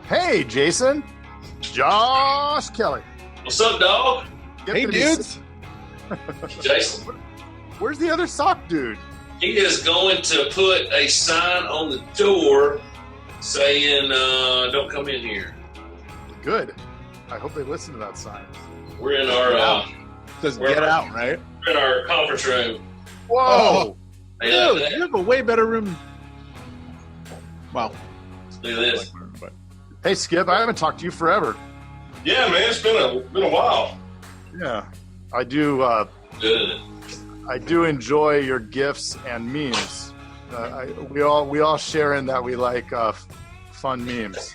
Hey, Jason. Josh Kelly. What's up, dog? Hey, dudes. Jason. Where's the other sock dude? He is going to put a sign on the door saying, don't come in here. Good. I hope they listen to that sign. We're in our... Says get out, right? We're in our conference room. Whoa. Hey, Dude, you have a way better room. Wow. Look at this. Hey, Skip, I haven't talked to you forever. Yeah, man, it's been a while. Yeah. I do Good. I do enjoy your gifts and memes. We all share in that we like fun memes,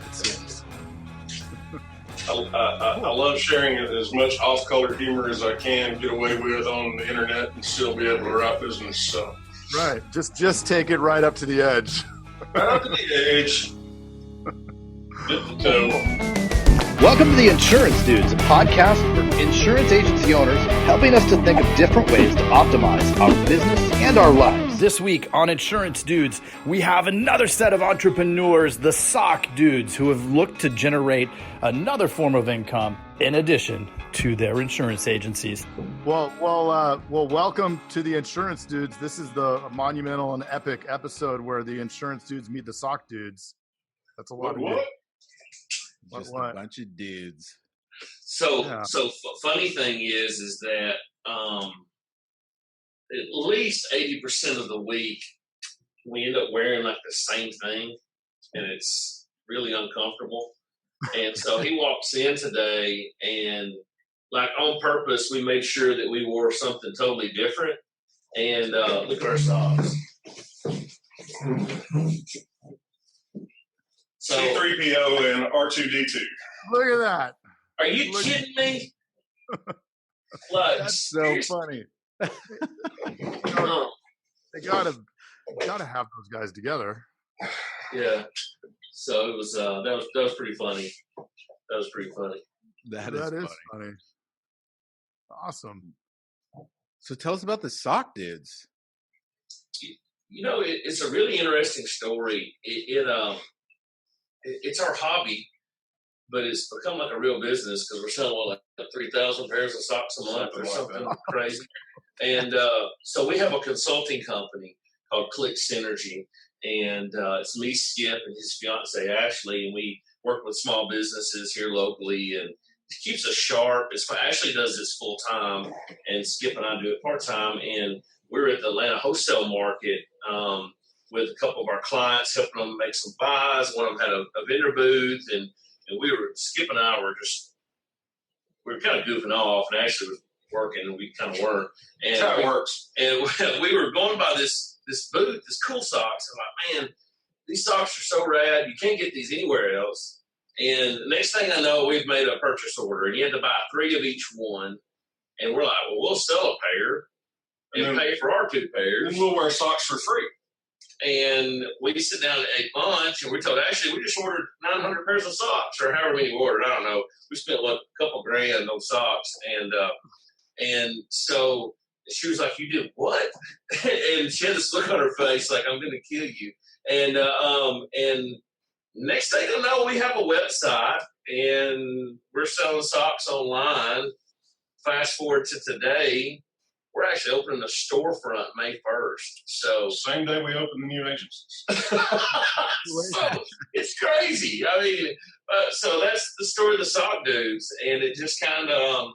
it seems. I love sharing as much off-color humor as I can get away with on the internet and still be able to write business. So Right. Just take it right up to the edge. right up to the edge. Get the toe. Welcome to the Insurance Dudes, a podcast for insurance agency owners helping us to think of different ways to optimize our business and our lives. This week on Insurance Dudes, we have another set of entrepreneurs, the sock dudes, who have looked to generate another form of income in addition to their insurance agencies. Well, welcome to the Insurance Dudes. This is the monumental and epic episode where the Insurance Dudes meet the sock dudes. That's a lot What? Just What? a bunch of dudes. So funny thing is that at least 80% of the week we end up wearing like the same thing, and it's really uncomfortable. And so he walks in today, and like on purpose, we made sure that we wore something totally different. And look at our socks. So, C3PO and R2D2. Look at that. are you kidding me? Like, That's so funny. They gotta have those guys together. Yeah. So it was that was pretty funny. That was pretty funny. That is funny. Awesome. So tell us about the sock dudes. You know, it's a really interesting story. It's our hobby, but it's become like a real business because we're selling like 3,000 pairs of socks a month or something crazy. And so we have a consulting company called Click Synergy, and it's me, Skip, and his fiance Ashley, and we work with small businesses here locally, and it keeps us sharp. Ashley does this full time, and Skip and I do it part time. And we're at the Atlanta wholesale market with a couple of our clients, helping them make some buys. One of them had a vendor booth, and Skip and I we were kind of goofing off, and Ashley was working, and we kind of weren't. And That's how it works. And we were going by this booth, this cool socks. I'm like, man, these socks are so rad. You can't get these anywhere else. And the next thing I know, we've made a purchase order, and you had to buy 3 of each one. And we're like, well, we'll sell a pair and pay for our 2 pairs. And we'll wear socks for free. And we sit down and ate lunch, and we told Ashley we just ordered 900 pairs of socks, or however many we ordered. I don't know. We spent a couple grand on socks, and so she was like, "You did what?" And she had this look on her face like, "I'm going to kill you." And next thing I know, we have a website, and we're selling socks online. Fast forward to today. We're actually opening a storefront May 1st. So Same day we open the new agencies. so it's crazy. I mean, so that's the story of the sock dudes, and it just kind of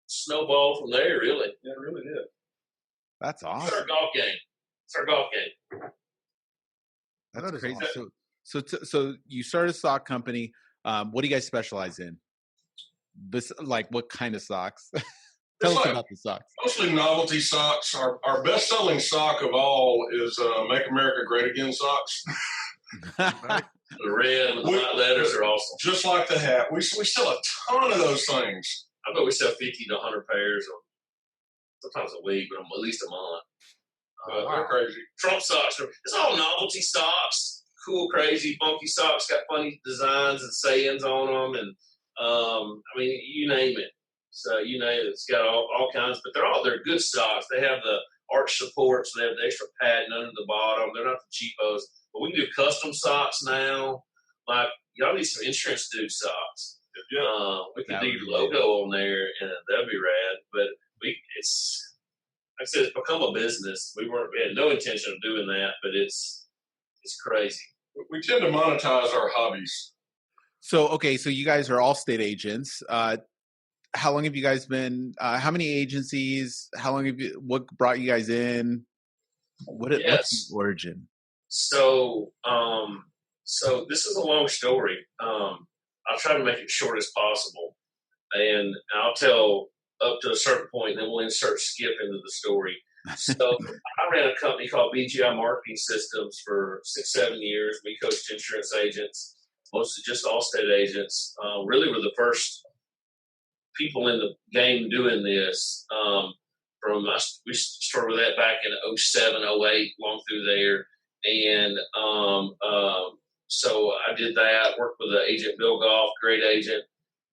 snowballed from there. Really, yeah, it really did. That's It's awesome. our golf game. It's our golf game. That's That is crazy. awesome. So you started a sock company. What do you guys specialize in? Like what kind of socks? Tell us about the socks. Mostly novelty socks. Our best-selling sock of all is Make America Great Again socks. The red with the white letters are awesome. Just like the hat. We sell a ton of those things. I bet we sell 50 to 100 pairs, or sometimes a week, but at least a month. They're crazy. Trump socks. It's all novelty socks. Cool, crazy, funky socks. Got funny designs and sayings on them, and I mean, you name it. So you name it. It's got all kinds, but they're good socks. They have arch supports. They have the extra padding under the bottom. They're not the cheapos. But we can do custom socks now. Like, y'all need some insurance dude socks. We can do your logo on there, and that'd be rad. But it's, like I said, it's become a business. We had no intention of doing that, but it's crazy. We tend to monetize our hobbies. So you guys are all state agents. How long have you guys been? How many agencies? What brought you guys in? What's the origin? So this is a long story. I'll try to make it short as possible, and I'll tell up to a certain point, and then we'll insert Skip into the story. So I ran a company called BGI Marketing Systems for 6-7 years. We coached insurance agents, mostly just Allstate agents. Really were the first people in the game doing this. We started with that back in 07, 08, long through there. And so I did that, worked with the agent Bill Goff, great agent,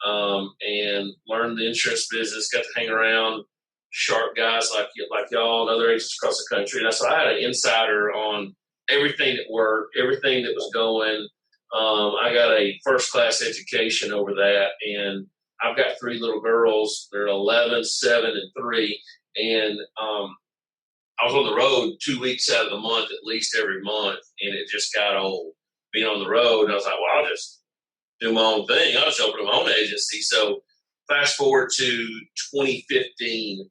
and learned the insurance business, got to hang around sharp guys like y'all and other agents across the country. And so I had an insider on everything that worked, everything that was going. I got a first-class education over that, and I've got 3 little girls. They're 11, 7, and 3. And I was on the road 2 weeks out of the month, at least every month, and it just got old being on the road. And I was like, well, I'll just do my own thing. I'll just open my own agency. So fast forward to 2015,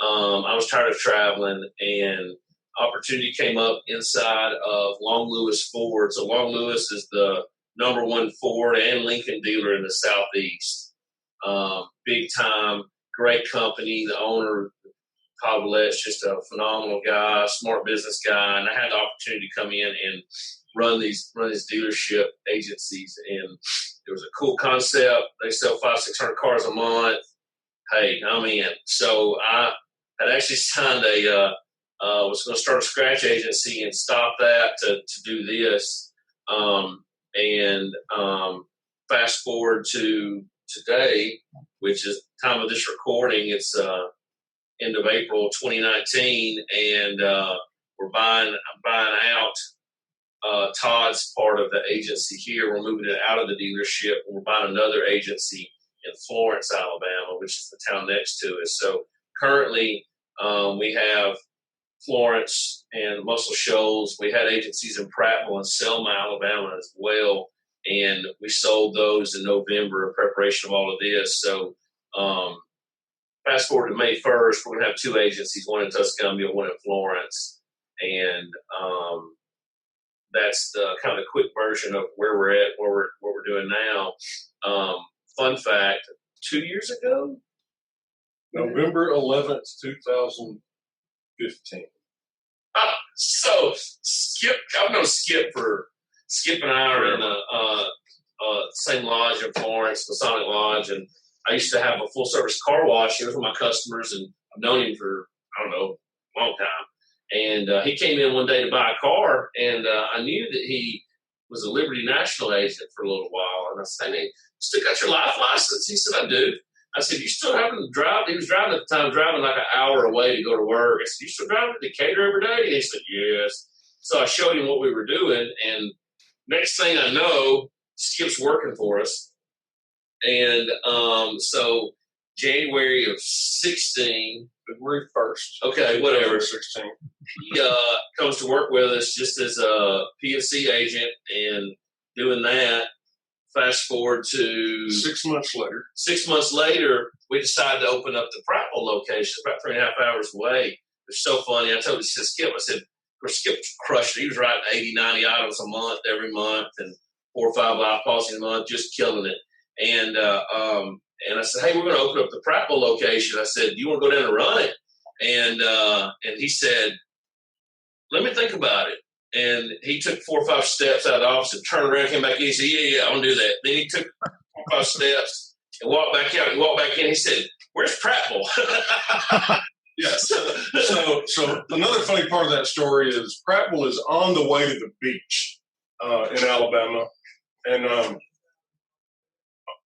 I was tired of traveling, and opportunity came up inside of Long Lewis Ford. So Long Lewis is the #1 Ford and Lincoln dealer in the Southeast. Big time, great company. The owner, Todd Willette's just a phenomenal guy, smart business guy, and I had the opportunity to come in and run these dealership agencies, and it was a cool concept. They sell 500-600 cars a month. Hey, I'm in. So I had actually signed was going to start a scratch agency and stop that to do this. Fast forward to today, which is time of this recording. It's end of April 2019, and I'm buying out Todd's part of the agency here. We're moving it out of the dealership, and we're buying another agency in Florence, Alabama, which is the town next to us. So currently, we have Florence and Muscle Shoals. We had agencies in Prattville and Selma, Alabama as well, and we sold those in November in preparation of all of this. So fast forward to May 1st, we're going to have 2 agencies, one in Tuscany and one in Florence. And that's the kind of the quick version of where we're at, what we're doing now. Fun fact, 2 years ago? November 11th, 2015. So Skip, I've known Skip and I are in same lodge in Florence, Masonic Lodge, and I used to have a full service car wash. He was one of my customers, and I've known him for, I don't know, a long time. And he came in one day to buy a car, and I knew that he was a Liberty National agent for a little while. And I said, hey, you still got your life license? He said, I do. I said, you still having to drive? He was driving at the time, driving like an hour away to go to work. I said, you still driving to Decatur every day? And he said, yes. So I showed him what we were doing, and next thing I know, Skip's working for us. And so January of 16, February 1st. Okay, whatever. 16. He comes to work with us just as a PNC agent, and doing that. Fast forward to 6 months later. 6 months later, we decided to open up the Prattville location, about 3.5 hours away. It's so funny. I told Skip, I said, of course, Skip was crushed. He was writing 80, 90 items a month, every month, and 4 or 5 life policies a month, just killing it. And I said, hey, we're going to open up the Prattville location. I said, do you want to go down and run it? And he said, let me think about it. And he took 4 or 5 steps out of the office and turned around, came back in. He said, yeah, I want to do that. Then he took 4 or 5 steps and walked back out. He walked back in. He said, where's Prattville? Yes. So another funny part of that story is Prattville is on the way to the beach in Alabama. And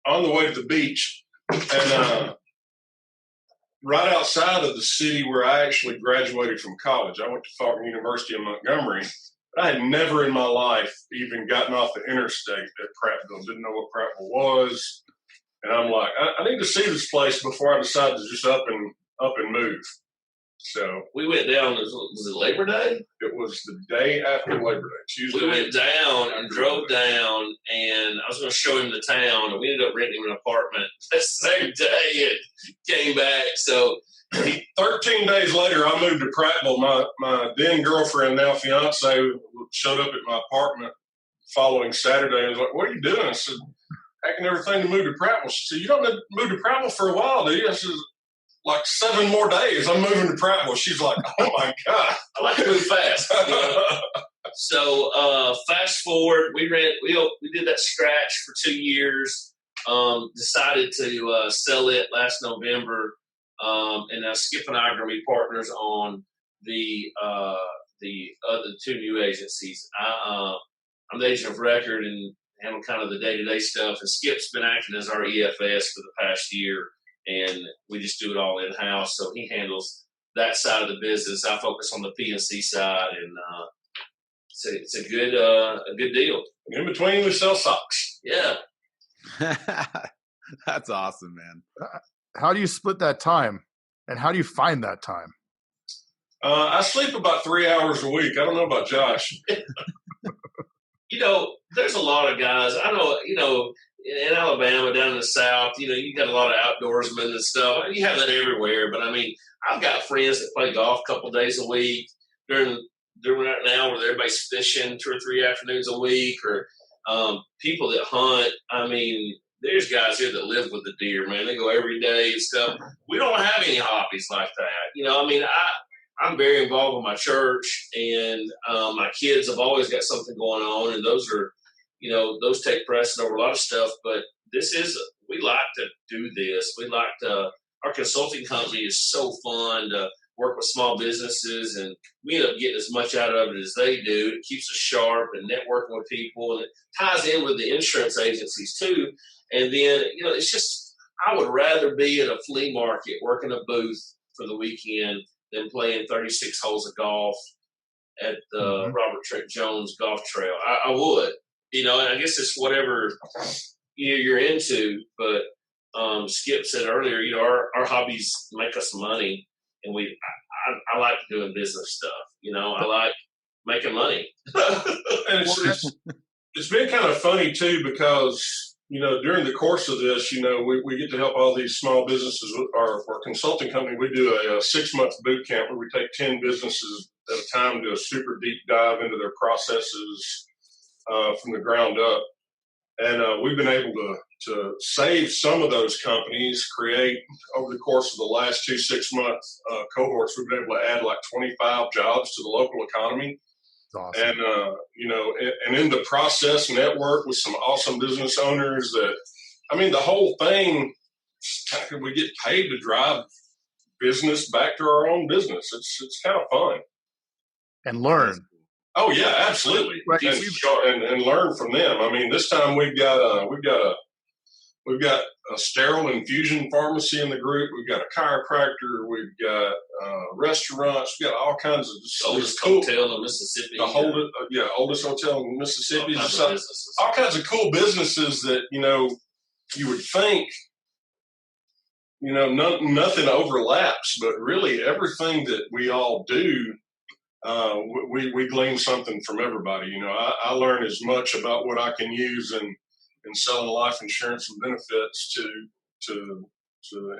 on the way to the beach, and right outside of the city where I actually graduated from college. I went to Faulkner University in Montgomery. But I had never in my life even gotten off the interstate at Prattville. Didn't know what Prattville was. And I'm like, I need to see this place before I decide to just up and move. So we went down. Was it Labor Day? It was the day after Labor Day, Tuesday. We went down and drove down, and I was going to show him the town, and we ended up renting an apartment that same day and came back. So 13 days later, I moved to Prattville. My then girlfriend, now fiance, showed up at my apartment following Saturday and was like, "What are you doing?" I said, "Packing everything to move to Prattville." She said, "You don't move to Prattville for a while, do you?" I said, "Like 7 more days, I'm moving to Prattville." She's like, "Oh my God." I like to move fast. You know? So fast forward, we did that scratch for 2 years, decided to sell it last November. And now Skip and I are going to be partners on the other 2 new agencies. I'm the agent of record and handle kind of the day-to-day stuff, and Skip's been acting as our EFS for the past year, and we just do it all in-house. So he handles that side of the business. I focus on the P&C side, and it's a good deal. In between, we sell socks. Yeah. That's awesome, man. How do you split that time, and how do you find that time? I sleep about 3 hours a week. I don't know about Josh. There's a lot of guys. I know, in Alabama, down in the South, you got a lot of outdoorsmen and stuff. You have that everywhere. But, I mean, I've got friends that play golf a couple of days a week during right now where everybody's fishing 2 or 3 afternoons a week, or people that hunt. I mean, there's guys here that live with the deer, man. They go every day and stuff. We don't have any hobbies like that. I'm very involved with my church, and my kids have always got something going on, and those are, those take precedent over a lot of stuff. But we like to do this. Our consulting company is so fun to work with small businesses, and we end up getting as much out of it as they do. It keeps us sharp and networking with people, and it ties in with the insurance agencies too. And then, it's just, I would rather be at a flea market working a booth for the weekend than playing 36 holes of golf at the Robert Trent Jones Golf Trail. I would, and I guess it's whatever you're into. But Skip said earlier, our hobbies make us money, and I like doing business stuff. I like making money. And it's been kind of funny too, because during the course of this, we get to help all these small businesses. Our consulting company, we do a 6-month boot camp where we take 10 businesses at a time and do a super deep dive into their processes from the ground up. And we've been able to save some of those companies, create over the course of the last 2 6-month cohorts, we've been able to add like 25 jobs to the local economy. Awesome. And, and in the process, network with some awesome business owners the whole thing, we get paid to drive business back to our own business. It's kind of fun. And learn. Oh yeah, absolutely. Right. And learn from them. I mean, this time we've got a sterile infusion pharmacy in the group. We've got a chiropractor. We've got restaurants. We've got all kinds of oldest hotel in Mississippi. Oldest hotel in Mississippi. All kinds of cool businesses that you would think nothing overlaps, but really everything that we all do, we glean something from everybody. I learn as much about what I can use in selling life insurance and benefits to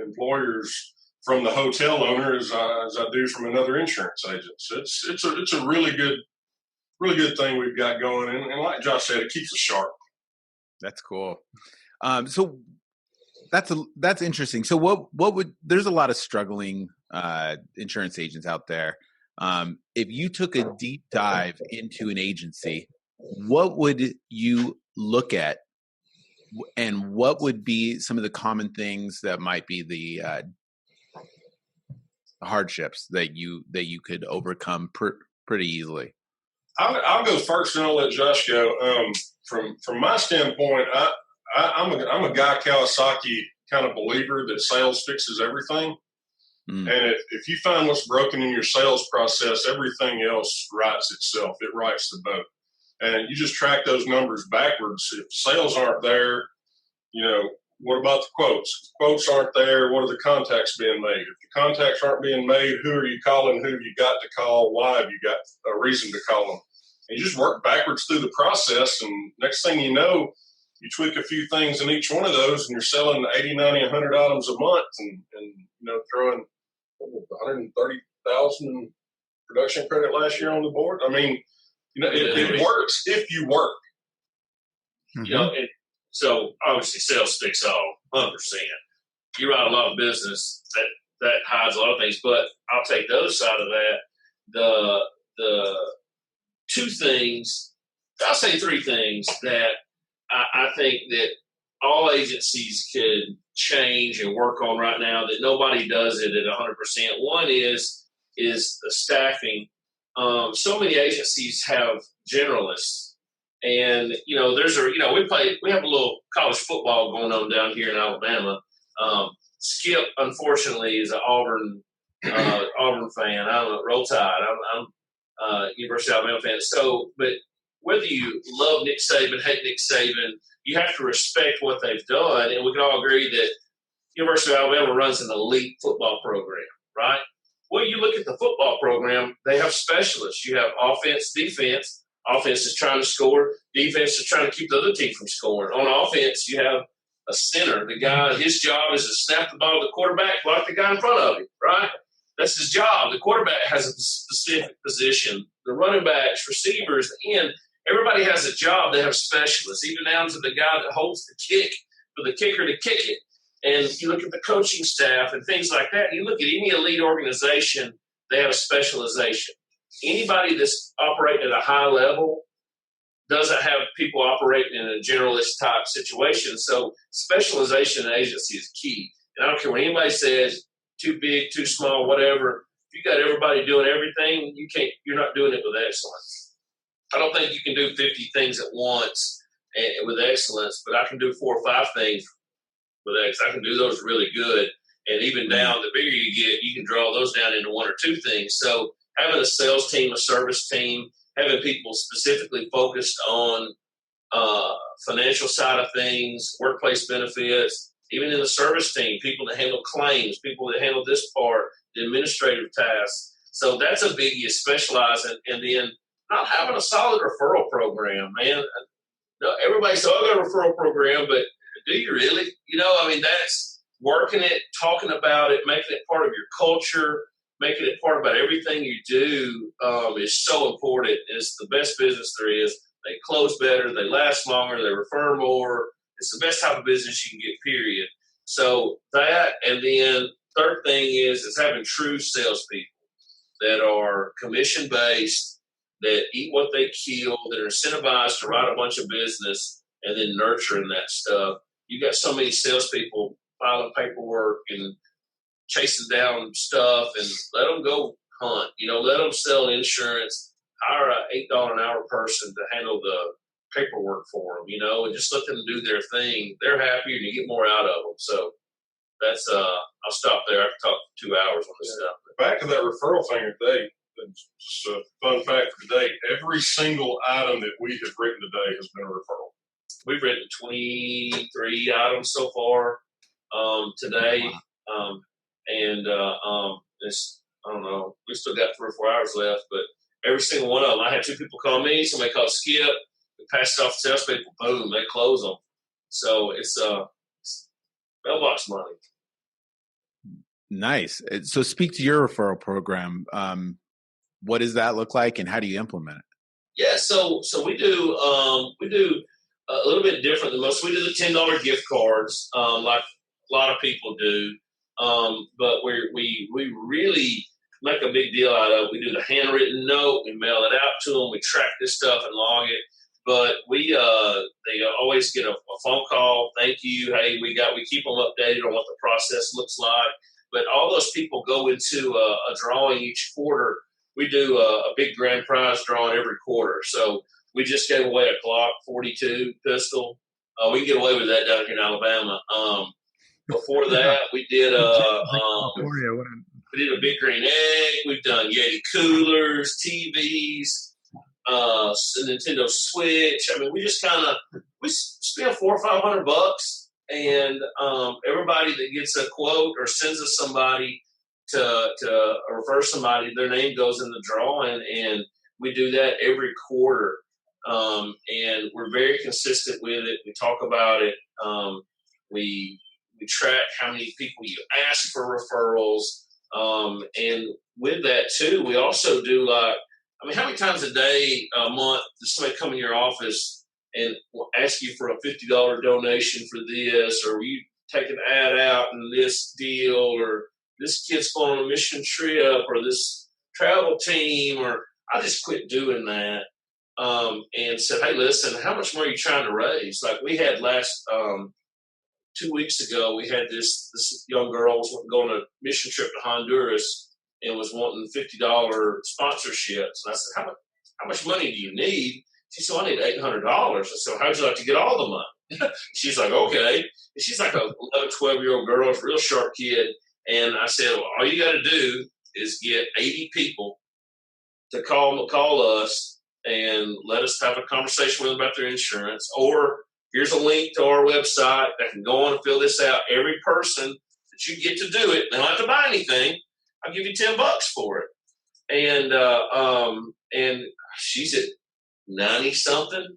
employers from the hotel owner as I do from another insurance agent. So it's a really good thing we've got going. And like Josh said, it keeps us sharp. That's cool. So that's interesting. So what would, there's a lot of struggling insurance agents out there. If you took a deep dive into an agency, what would you look at? And what would be some of the common things that might be the hardships that you could overcome pretty easily? I'll go first, and I'll let Josh go. From my standpoint, I'm a Guy Kawasaki kind of believer that sales fixes everything. And if you find what's broken in your sales process, everything else writes itself. It writes the boat. And you just track those numbers backwards. If sales aren't there, what about the quotes? If the quotes aren't there, what are the contacts being made? If the contacts aren't being made, who are you calling? Who have you got to call? Why have you got a reason to call them? And you just work backwards through the process. And next thing you know, you tweak a few things in each one of those, and you're selling 80, 90, 100 items a month and throwing 130,000 production credit last year on the board. I mean, it works if you work. And so obviously sales sticks all 100%. You write a lot of business that hides a lot of things, but I'll take the other side of that. The two things, I'll say three things that I think that all agencies could change and work on right now that nobody does it at 100%. One is the staffing. So many agencies have generalists. And, we have a little college football going on down here in Alabama. Skip, unfortunately, is an Auburn fan. I'm a Roll Tide. I'm University of Alabama fan. So, but whether you love Nick Saban, hate Nick Saban, you have to respect what they've done. And we can all agree that University of Alabama runs an elite football program, right? Well, you look at the football program, they have specialists. You have offense, defense. Offense is trying to score. Defense is trying to keep the other team from scoring. On offense, you have a center. The guy, his job is to snap the ball to the quarterback, block the guy in front of him, right? That's his job. The quarterback has a specific position. The running backs, receivers, the end, everybody has a job. They have specialists, even down to the guy that holds the kick for the kicker to kick it. And you look at the coaching staff and things like that. You look at any elite organization, they have a specialization. Anybody that's operating at a high level doesn't have people operating in a generalist type situation. So specialization in agency is key. And I don't care what anybody says, too big, too small, whatever. If you got everybody doing everything, you're not doing it with excellence. I don't think you can do 50 things at once with excellence, but I can do 4 or 5 things with excellence. I can do those really good. And even down, the bigger you get, you can draw those down into 1 or 2 things. So having a sales team, a service team, having people specifically focused on financial side of things, workplace benefits, even in the service team, people that handle claims, people that handle this part, the administrative tasks. So that's a biggie, specialize and then not having a solid referral program, man. No, everybody says, I got a referral program, but do you really? That's working it, talking about it, making it part of your culture, making it part about everything you do is so important. It's the best business there is. They close better. They last longer. They refer more. It's the best type of business you can get, period. So that, and then third thing is having true salespeople that are commission-based, that eat what they kill, that are incentivized to write a bunch of business, and then nurturing that stuff. You got so many salespeople filing paperwork and chasing down stuff, and let them go hunt. Let them sell insurance. Hire a $8 an hour person to handle the paperwork for them. And just let them do their thing. They're happier, and you get more out of them. So that's I'll stop there. I can talk for 2 hours on this stuff. Back to that referral thing today. Just a fun fact for today: every single item that we have written today has been a referral. We've written 23 items so far today. Wow. It's, I don't know, we still got 3 or 4 hours left, but every single one of them, I had 2 people call me, somebody called Skip, we passed it off to salespeople, boom, they close them. So it's mailbox money. Nice. So speak to your referral program. What does that look like, and how do you implement it? Yeah, so we do a little bit different than most. We do the $10 gift cards, like a lot of people do. But we really make a big deal out of it. We do the handwritten note, we mail it out to them, we track this stuff and log it. But they always get a phone call, thank you, hey, we keep them updated on what the process looks like. But all those people go into a drawing each quarter. We do a big grand prize drawing every quarter. So we just gave away a Glock 42 pistol. We can get away with that down here in Alabama. Before that, we did We did a Big Green Egg. We've done Yeti coolers, TVs, Nintendo Switch. I mean, we just we spend $400 or $500, and everybody that gets a quote or sends us somebody to refer somebody, their name goes in the drawing, and we do that every quarter. And we're very consistent with it. We talk about it. We track how many people you ask for referrals. And with that too, we also do how many times a day, a month, does somebody come in your office and ask you for a $50 donation for this, or you take an ad out in this deal, or this kid's going on a mission trip, or this travel team, or I just quit doing that. And said, hey, listen, how much more are you trying to raise? Like we had last 2 weeks ago, we had this young girl was going on a mission trip to Honduras and was wanting $50 sponsorships. And I said, how much money do you need? She said, I need $800. I said, how'd you like to get all the money? She's like, okay. And she's like a 11, 12-year-old girl, a real sharp kid. And I said, well, all you got to do is get 80 people to call us and let us have a conversation with them about their insurance. Or here's a link to our website that can go on and fill this out. Every person that you get to do it, they don't have to buy anything. I'll give you $10 for it. And she's at 90 something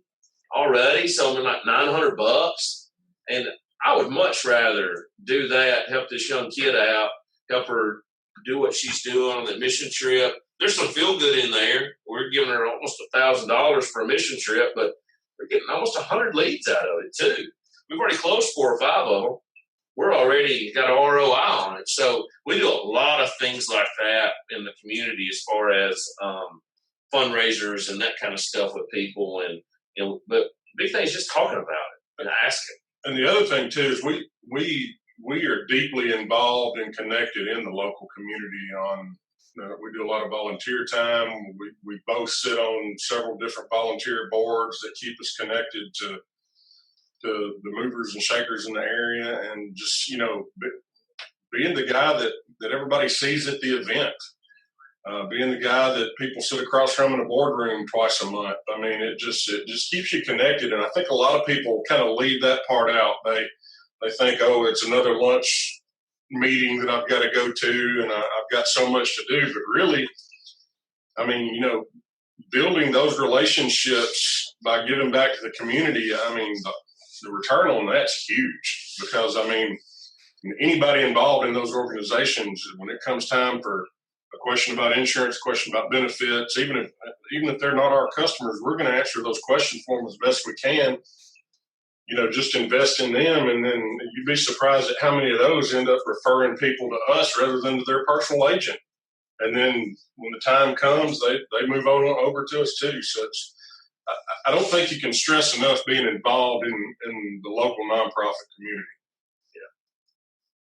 already, so I'm like $900. And I would much rather do that, help this young kid out, help her do what she's doing on the mission trip. There's some feel good in there. We're giving her almost $1,000 for a mission trip, but we're getting almost 100 leads out of it too. We've already closed 4 or 5 of them. We're already got an ROI on it. So we do a lot of things like that in the community as far as fundraisers and that kind of stuff with people. And but the big thing is just talking about it and asking. And the other thing too is we are deeply involved and connected in the local community. We do a lot of volunteer time. We both sit on several different volunteer boards that keep us connected to the movers and shakers in the area, and just being the guy that everybody sees at the event, being the guy that people sit across from in a boardroom twice a month. I mean, it just keeps you connected. And I think a lot of people kind of leave that part out. They think, oh, it's another lunch meeting that I've got to go to, and I've got so much to do. But really, I mean, building those relationships by giving back to the community, I mean, the return on that's huge, because, I mean, anybody involved in those organizations, when it comes time for a question about insurance, a question about benefits, even if they're not our customers, we're going to answer those questions for them as best we can. Just invest in them, and then you'd be surprised at how many of those end up referring people to us rather than to their personal agent. And then when the time comes, they move on over to us too. So I don't think you can stress enough being involved in the local nonprofit community. Yeah.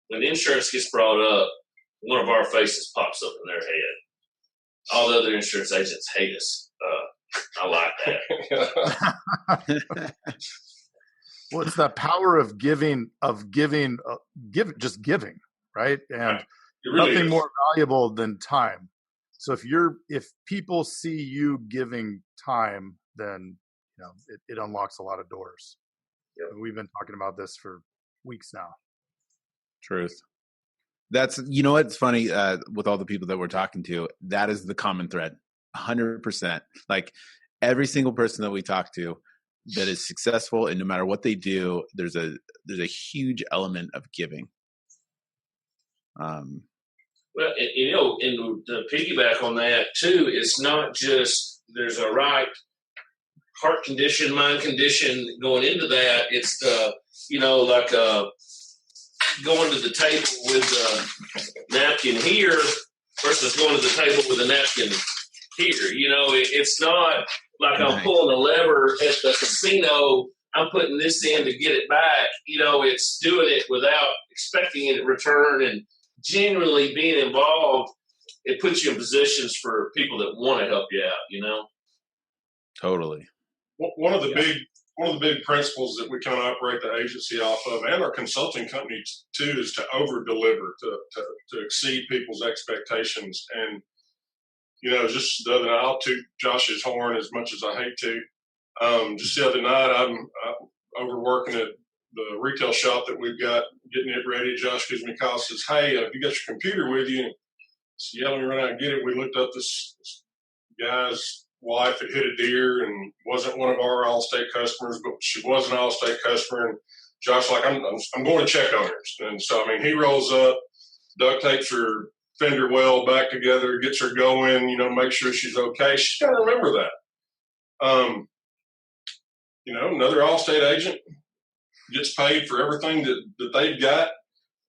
When insurance gets brought up, one of our faces pops up in their head. All the other insurance agents hate us. I like that. Well, it's the power of giving, just giving, right? And really nothing more valuable than time. So if people see you giving time, then it unlocks a lot of doors. Yep. We've been talking about this for weeks now. Truth. That's what's funny with all the people that we're talking to. That is the common thread, 100%. Like every single person that we talk to that is successful, and no matter what they do, there's a huge element of giving. Well, and to piggyback on that too, it's not just there's a right heart condition, mind condition going into that. It's going to the table with a napkin here versus going to the table with a napkin here. It's not like I'm pulling a lever at the casino, I'm putting this in to get it back. It's doing it without expecting it in return, and genuinely being involved. It puts you in positions for people that want to help you out, Totally. One of the one of the big principles that we kind of operate the agency off of, and our consulting company too, is to over deliver, to exceed people's expectations. And just the other night, I'll toot Josh's horn as much as I hate to. Just the other night, I'm overworking at the retail shop that we've got, getting it ready. Josh gives me a call, says, "Hey, have you got your computer with you?" So yeah, let me run out and get it. We looked up this guy's wife had hit a deer and wasn't one of our Allstate customers, but she was an Allstate customer. And Josh, like, I'm going to check on her. And so, I mean, he rolls up, duct tapes her fender well back together, gets her going, make sure she's okay. She's got to remember that. Another Allstate agent gets paid for everything that they've got.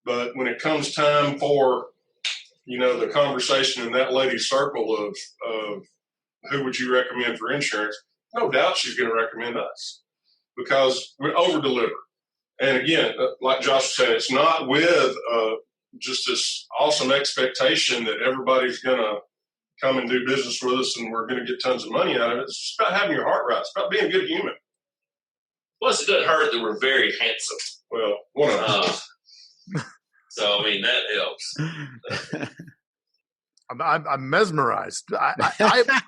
But when it comes time for, the conversation in that lady's circle of who would you recommend for insurance, no doubt she's going to recommend us because we over-deliver. And again, like Josh was saying, it's not with just this awesome expectation that everybody's going to come and do business with us and we're going to get tons of money out of it. It's just about having your heart right. It's about being a good human. Plus, it doesn't hurt that we're very handsome. Well, one of us. So, I mean, that helps. I'm mesmerized. I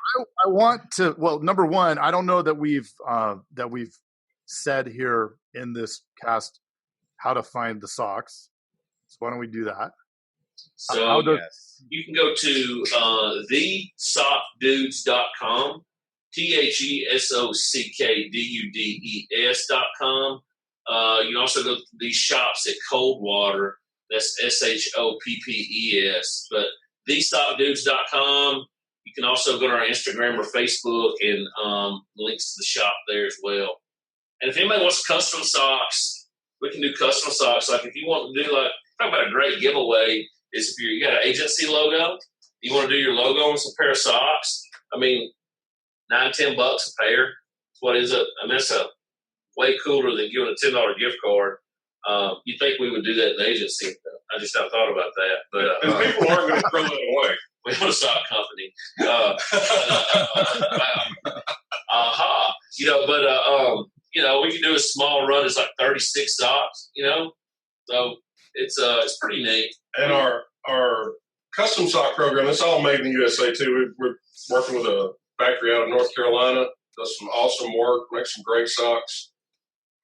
want to. Well, number one, I don't know that we've said here in this cast how to find the socks. So why don't we do that? So you can go to thesockdudes.com, THESOCKDUDES.com. You can also go to these shops at Coldwater. That's SHOPPES. But thesockdudes.com. You can also go to our Instagram or Facebook and links to the shop there as well. And if anybody wants custom socks, we can do custom socks. Like if you want to do talk about a great giveaway is if you got an agency logo, you want to do your logo on some pair of socks. I mean, $9-10 a pair. What is it? I mean, that's way cooler than giving a $10 gift card. You'd think we would do that in the agency. I just haven't thought about that. But and people aren't going to throw it away. We want a sock company. We can do a small run. It's like 36 socks, So it's pretty neat. And our custom sock program, it's all made in the USA too. We're working with a factory out of North Carolina. Does some awesome work, makes some great socks.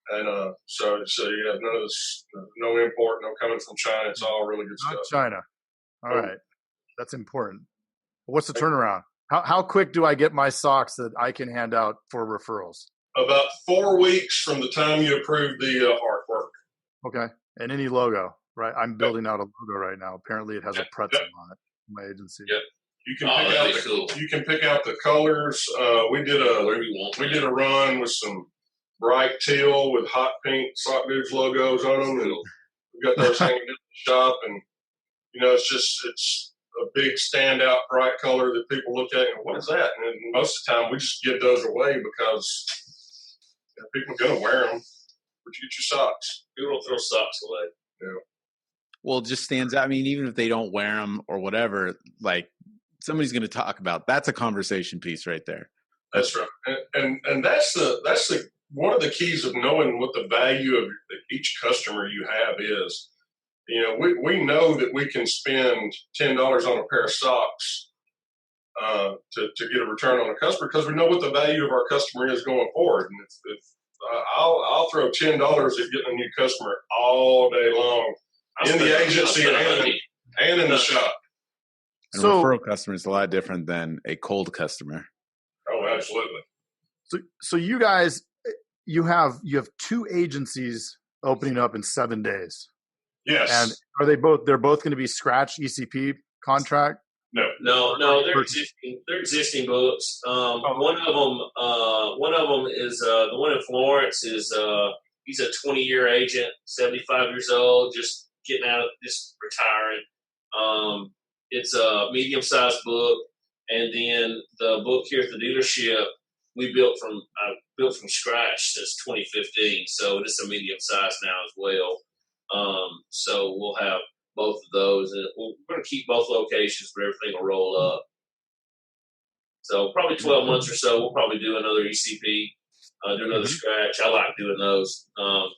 And so none of this, no import, no coming from China. It's all really good Not stuff. China. All right. That's important. What's the turnaround? How quick do I get my socks that I can hand out for referrals? About 4 weeks from the time you approve the artwork. Okay. And any logo, right? I'm building out a logo right now. Apparently it has a Pretzinger on it in my agency. Yep. You can pick out the colors. We did a run with some bright teal with hot pink Sock Dudes logos on them, and we got those hanging in the shop. And it's a big standout bright color that people look at and what is that? And most of the time we just give those away because people are going to wear them. Where'd you get your socks? People don't throw socks away. Yeah. Well, it just stands out. I mean, even if they don't wear them or whatever, like somebody's going to talk about. That's a conversation piece right there. That's right, and that's the one of the keys of knowing what the value of each customer you have is. We know that we can spend $10 on a pair of socks to get a return on a customer because we know what the value of our customer is going forward. And if I'll throw $10 at getting a new customer all day long in the agency and in the shop. And a referral customer is a lot different than a cold customer. Oh, absolutely. So you guys, you have 2 agencies opening up in 7 days. Yes. And are they're both going to be scratch ECP contract? No, they're existing books. One of them is the one in Florence is he's a 20-year agent, 75 years old, just getting out of just retiring. It's a medium-sized book, and then the book here at the dealership we built from scratch since 2015, so it's a medium-sized now as well. So we'll have both of those, and we're going to keep both locations, but everything will roll up. So probably 12 months or so, we'll probably do another ECP do another scratch. I like doing those. I've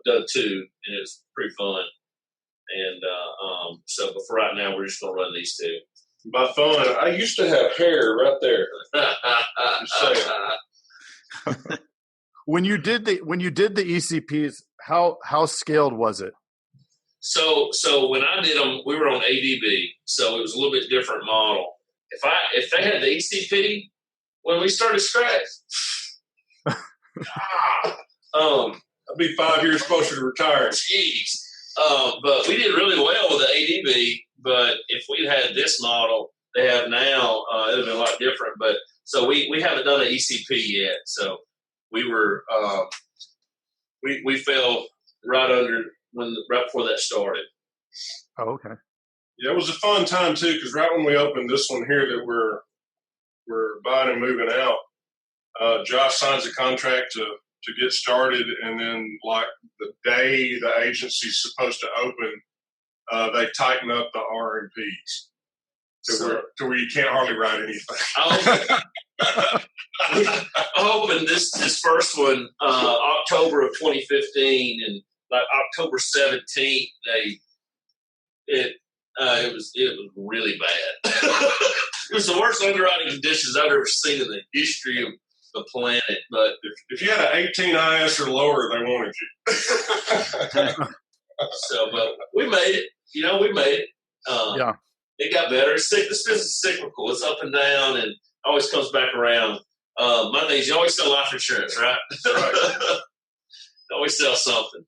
done 2, and it's pretty fun. And so, but for right now, we're just going to run these 2. By fun, I used to have hair right there. When you did the ECPs, how scaled was it? So when I did them, we were on ADB, so it was a little bit different model. If they had the ECP when we started scratch, I'd be 5 years closer to retiring. Jeez. But we did really well with the ADB. But if we'd had this model they have now, it would have been a lot different. But so we haven't done an ECP yet. So we were we fell right under right before that started. Oh, okay. Yeah, it was a fun time too, because right when we opened this one here that we're buying and moving out, Josh signs a contract to get started, and then like the day the agency's supposed to open, they tighten up the R&Ps to where you can't hardly write anything. I opened this first one October of 2015, and like October 17th, it was really bad. It was the worst underwriting conditions I've ever seen in the history of the planet. But if you had an 18 IS or lower, they wanted you. So, but we made it. We made it. Yeah. It got better. This business is cyclical. It's up and down, and always comes back around. My thing is, you always sell life insurance, right? Right. Always sell something.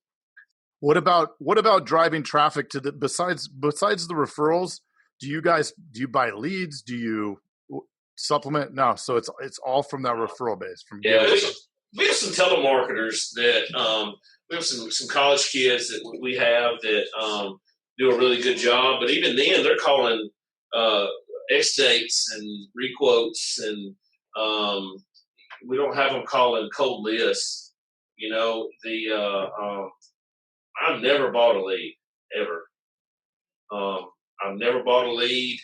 What about driving traffic to the besides the referrals? Do you buy leads? Do you supplement? No, so it's all from that referral base. From we have some telemarketers that we have some college kids that we have that do a really good job. But even then, they're calling X dates and requotes, and we don't have them calling cold lists. I've never bought a lead, ever. I've never bought a lead.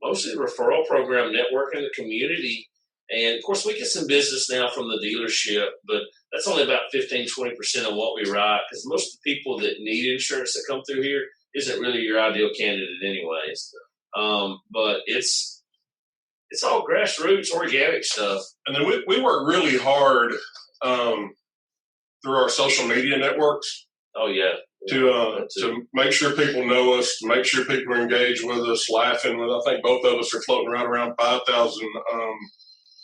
Mostly the referral program, networking in the community. And, of course, we get some business now from the dealership, but that's only about 15-20% of what we write, because most of the people that need insurance that come through here isn't really your ideal candidate anyways. But it's all grassroots, organic stuff. And then we work really hard through our social media networks. Oh, yeah. To make sure people know us, to make sure people are engaged with us, laughing with. I think both of us are floating around 5,000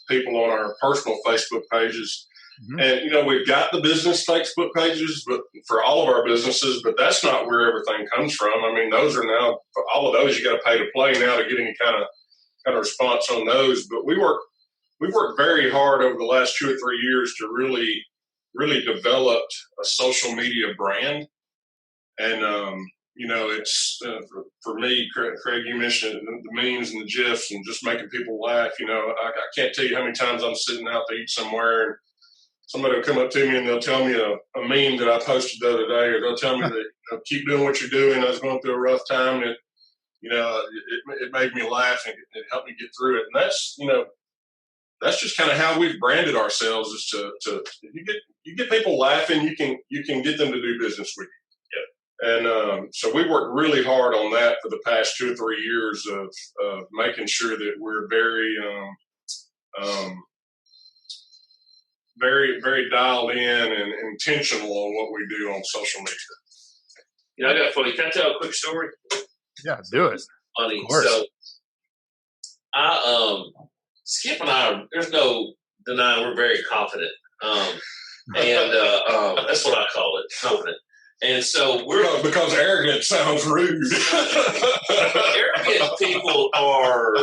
people on our personal Facebook pages. Mm-hmm. And, we've got the business Facebook pages, but for all of our businesses, but that's not where everything comes from. I mean, those are now, all of those you got to pay to play now to get any kind of response on those. But we've worked very hard over the last 2 or 3 years to really developed a social media brand. And, it's for me, Craig, you mentioned the memes and the GIFs and just making people laugh. I can't tell you how many times I'm sitting out to eat somewhere and somebody will come up to me and they'll tell me a meme that I posted the other day, or they'll tell me that keep doing what you're doing. I was going through a rough time, and it made me laugh and it helped me get through it. And that's just kind of how we've branded ourselves, is to you get people laughing, you can get them to do business with you. Yeah. And so we worked really hard on that for the past 2 or 3 years of making sure that we're very very, very dialed in and intentional on what we do on social media. I got funny. Can I tell a quick story? Yeah, do it. Funny. So Skip and I, there's no denying we're very confident. And that's what I call it, confident. And so because arrogant sounds rude. Arrogant people are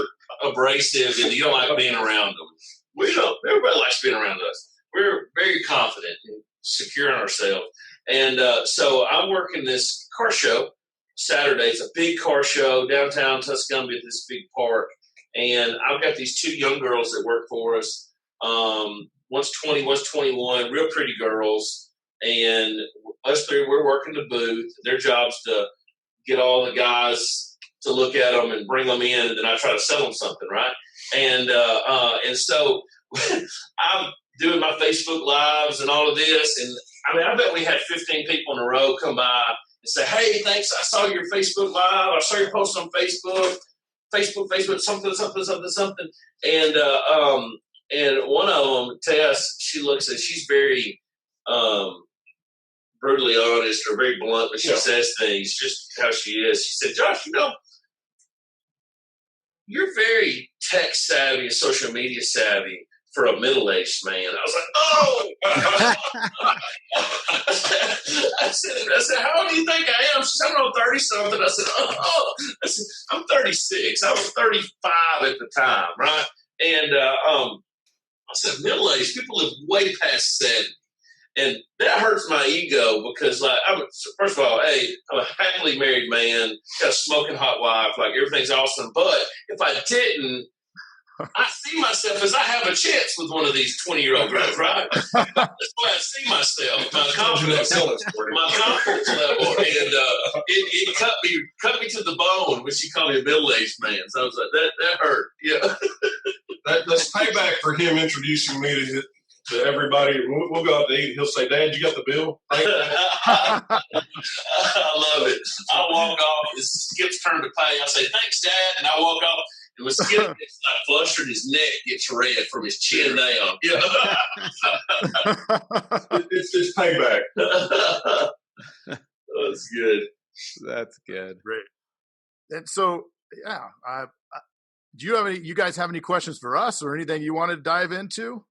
abrasive, and you don't like being around them. We don't. Everybody likes being around us. We're very confident and secure in ourselves. And so I'm working this car show Saturday. It's a big car show downtown Tuscumbia at this big park. And I've got these 2 young girls that work for us. One's 20, one's 21, real pretty girls. And us 3, we're working the booth. Their job's to get all the guys to look at them and bring them in, and then I try to sell them something, right? And so I'm doing my Facebook Lives and all of this. And I mean, I bet we had 15 people in a row come by and say, hey, thanks. I saw your Facebook Live. I saw your post on Facebook, something. And one of them, Tess, she looks at, she's very brutally honest or very blunt, but she says things just how she is. She said, Josh, you're very tech savvy and social media savvy for a middle-aged man. I was like, oh! I said, how old do you think I am? She said, I'm 30-something. I said, oh. I said, I'm 36. I was 35 at the time, right? And I said, middle-aged, people live way past 70. And that hurts my ego because, like, first of all, hey, I'm a happily married man, got a smoking hot wife, like, everything's awesome. But if I didn't, I see myself as I have a chance with one of these 20-year-old girls, right? That's why I see myself, my confidence level. And it cut me to the bone when she called me a middle-aged man. So I was like, that hurt. Yeah. That's payback for him introducing me to everybody. We'll go out to eat. He'll say, Dad, you got the bill? I love it. I walk off. It's Skip's turn to pay. I say, thanks, Dad. And I walk off. And when Skip gets like flustered, his neck gets red from his chin down. It's payback. That's good. That's good. Great. And so, do you guys have any questions for us or anything you want to dive into?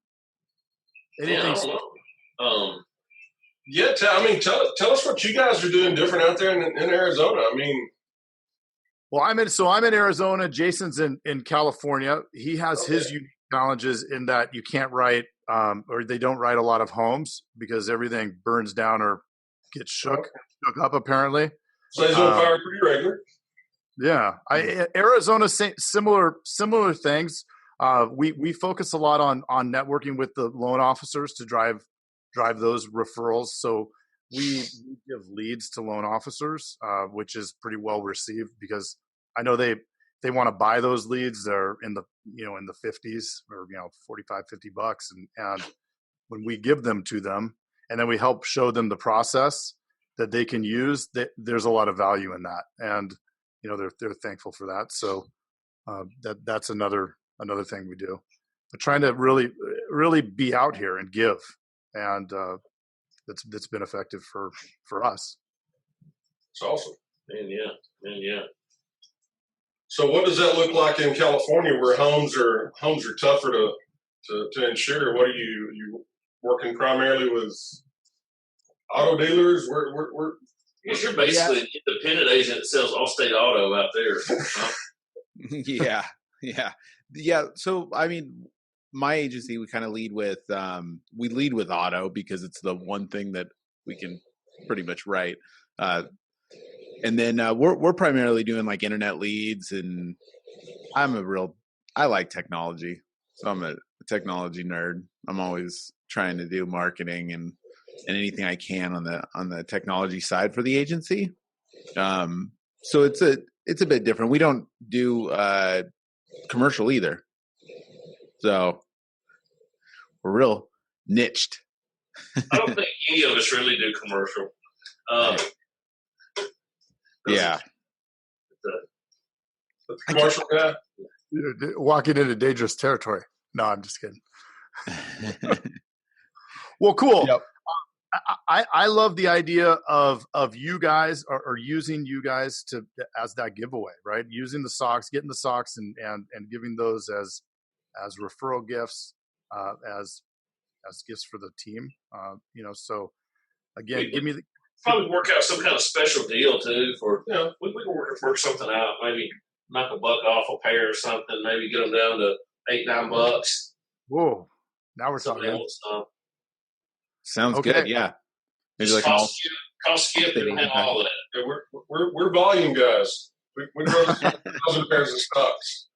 Anything? Tell us what you guys are doing different out there in Arizona. I mean, well, I'm in Arizona. Jason's in California. He has his unique challenges in that you can't write, or they don't write a lot of homes because everything burns down or gets shook up. Apparently, stays on fire pretty regular. Yeah, Arizona, similar things. We focus a lot on networking with the loan officers to drive those referrals. So we give leads to loan officers, which is pretty well received because I know they want to buy those leads. They're in the 50s or $45, $50, and when we give them to them and then we help show them the process that they can use, there's a lot of value in that, and they're thankful for that. So that's another thing we do, but trying to really be out here and give, and that's been effective for us. It's awesome. Man, yeah. So what does that look like in California, where homes are tougher to insure? What are you working primarily with auto dealers? We're you're basically an independent agent that sells Allstate Auto out there. Huh? Yeah. So, I mean, my agency, we kind of lead with auto because it's the one thing that we can pretty much write. And then we're primarily doing like internet leads, and I like technology. So I'm a technology nerd. I'm always trying to do marketing and anything I can on the technology side for the agency. So it's a bit different. We don't do commercial either. So we're real niched. I don't think any of us really do commercial. Yeah. The commercial guy. Walking into dangerous territory. No, I'm just kidding. Well, cool. Yep. I love the idea of you guys or using you guys as that giveaway, right? Using the socks, getting the socks and giving those as referral gifts, as gifts for the team. So again, give me the probably work out some kind of special deal too for we can work something out. Maybe knock $1 off a pair or something. Maybe get them down to $8-9. Whoa! Now we're talking. Sounds good. Yeah. Maybe like cost Skip and all that. Yeah, we're volume guys. We grow 1,000 pairs of stocks.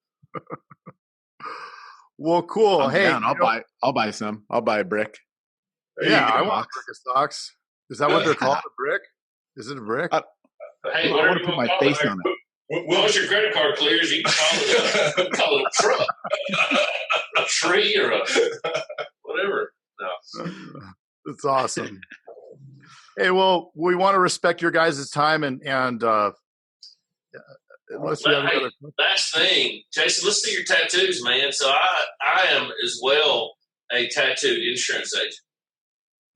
Well, cool. I'm down. I'll buy some. I'll buy a brick. Yeah, I want a brick of stocks. Is that what they're called? A brick? Is it a brick? I want to put my face on it. Once your credit card clears, you can call it a truck, a tree, or a whatever. No. That's awesome. Hey, well, we want to respect your guys' time and unless you have another. Last thing, Jason, let's see your tattoos, man. So I am as well a tattooed insurance agent.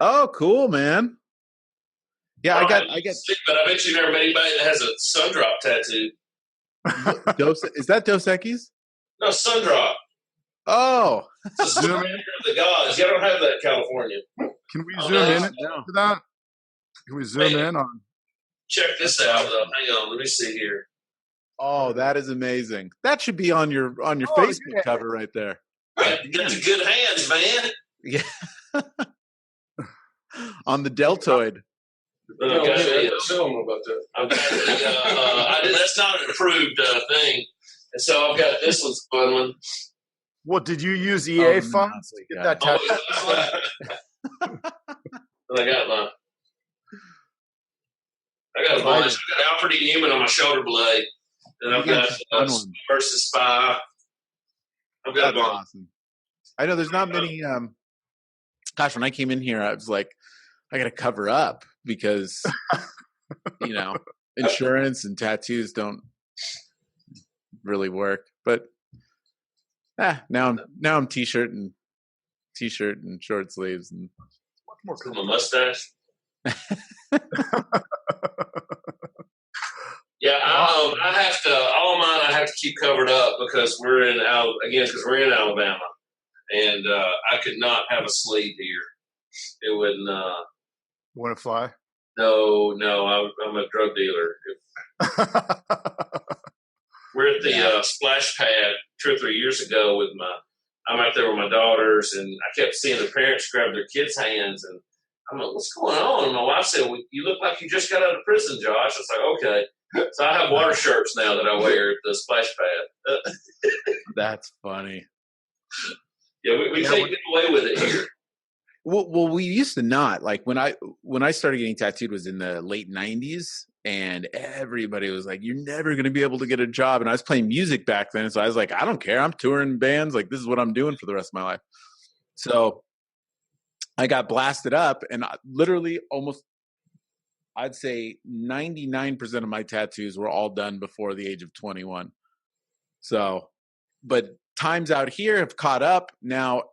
Oh, cool, man. Yeah, I got. But I bet you've never met anybody that has a sun drop tattoo. Is that Dos Equis? No, sun drop. Oh, it's a zoom in the gods. You don't have that in California. Can we zoom in to that? Can we zoom in on? Check this out, though. Hang on, let me see here. Oh, that is amazing. That should be on your Facebook cover right there. Got the good hands, man. Yeah. On the deltoid. Tell them about that. That's not an approved thing, and so I've got this one's a fun one. What did you use EA funds to get that tattoo? I got a bunch. I've got Alfred E. Newman on my shoulder blade, and I've got versus Spy. I've got a bunch. Awesome. I know there's not many. Gosh, when I came in here, I was like, I got to cover up because insurance and tattoos don't really work. But now I'm t-shirt and short sleeves and much more. My mustache. Yeah, I have to. All of mine, I have to keep covered up because we're in Alabama, and I could not have a sleeve here. It wouldn't. Want to fly? No, I'm a drug dealer. We're at the splash pad 2 or 3 years ago I'm out there with my daughters, and I kept seeing the parents grab their kids' hands, and I'm like, what's going on? And my wife said, well, you look like you just got out of prison, Josh. It's like, okay. So I have water shirts now that I wear at the splash pad. That's funny. Yeah, we can't get away with it here. Well, we used to not. Like when I started getting tattooed was in the late 90s, and everybody was like, you're never going to be able to get a job. And I was playing music back then, so I was like, I don't care. I'm touring bands. Like, this is what I'm doing for the rest of my life. So I got blasted up, and literally almost, I'd say 99% of my tattoos were all done before the age of 21. So, but times out here have caught up now,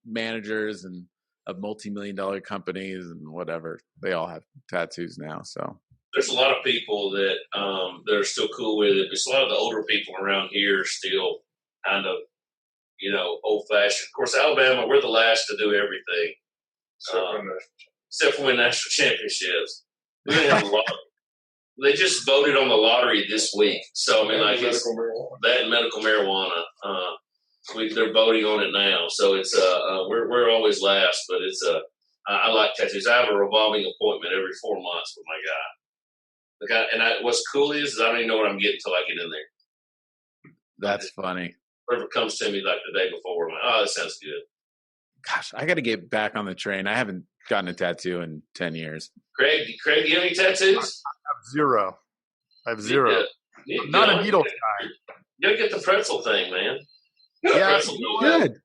managers and of multi-million-dollar companies and whatever, they all have tattoos now. So there's a lot of people that are still cool with it. There's a lot of the older people around here still kind of, old-fashioned. Of course, Alabama, we're the last to do everything, except for win national championships. We didn't have a lot. They just voted on the lottery this week, so it's that and medical marijuana. They're voting on it now, so it's we're always last, but it's I like tattoos. I have a revolving appointment every 4 months with my guy. What's cool is I don't even know what I'm getting until I get in there. That's funny. Whatever comes to me like the day before, I'm like, oh, that sounds good. Gosh, I got to get back on the train. I haven't gotten a tattoo in 10 years. Craig, you have any tattoos? I have zero. Not a needle guy. You gotta get the pretzel thing, man. Yeah, good.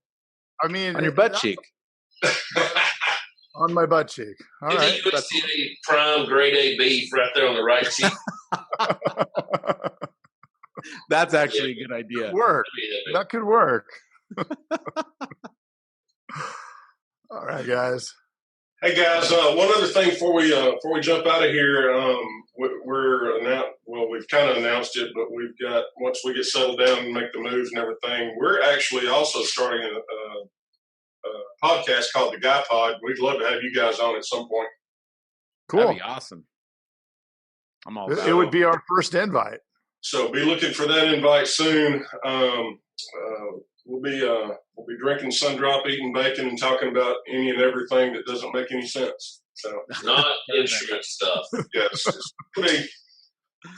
I mean, on your butt cheek. On my butt cheek. All right. The USDA prime grade A beef right there on the right cheek. That's actually a good idea. That could work. All right, guys. Hey guys, one other thing before we jump out of here, we've kind of announced it, but we've got, once we get settled down and make the moves and everything, we're actually also starting a podcast called the Guy Pod. We'd love to have you guys on at some point. Cool. That'd be awesome. I'm all it would be our first invite. So be looking for that invite soon. We'll be drinking Sundrop, eating bacon, and talking about any and everything that doesn't make any sense. So not insurance stuff. Yes, it's pretty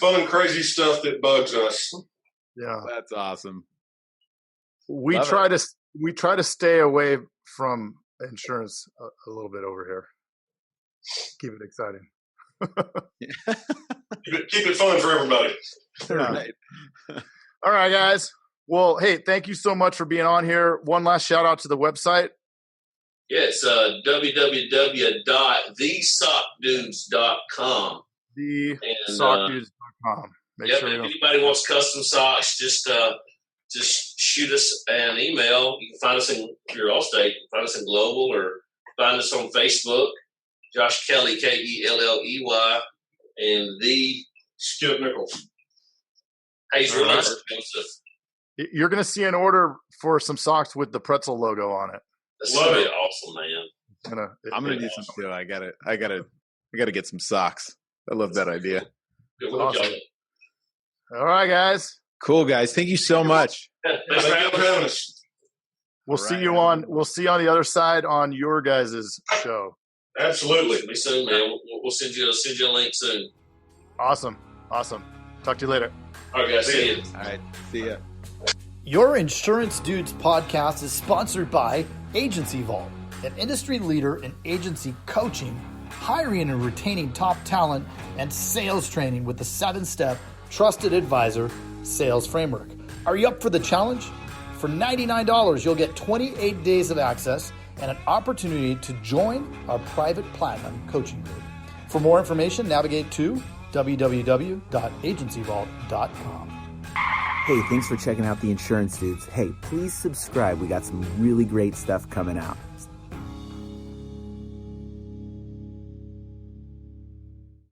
fun, crazy stuff that bugs us. Yeah, that's awesome. We try to stay away from insurance a little bit over here. Keep it exciting. Keep it fun for everybody. Right. All right, guys. Well, hey, thank you so much for being on here. One last shout out to the website. Yes, www.thesockdudes.com. Thesockdudes.com. If anybody wants custom socks, just shoot us an email. You can find us in your Allstate. Find us in Global or find us on Facebook. Josh Kelly, Kelley, and the Skip Nichols. He's really expensive. You're going to see an order for some socks with the pretzel logo on it. That's going to be awesome, man. I'm going to do some too. I got to get some socks. I love that idea. Good work, awesome. All right, guys. Cool, guys. Thank you so much. Thanks for having us. We'll see you on the other side on your guys' show. Absolutely. Be soon, man. We'll send you a link soon. Awesome. Talk to you later. All right, guys. See you. All right. See ya. Your Insurance Dudes podcast is sponsored by Agency Vault, an industry leader in agency coaching, hiring and retaining top talent, and sales training with the 7-step Trusted Advisor sales framework. Are you up for the challenge? For $99, you'll get 28 days of access and an opportunity to join our private platinum coaching group. For more information, navigate to www.agencyvault.com. Hey, thanks for checking out the Insurance Dudes. Hey, please subscribe. We got some really great stuff coming out.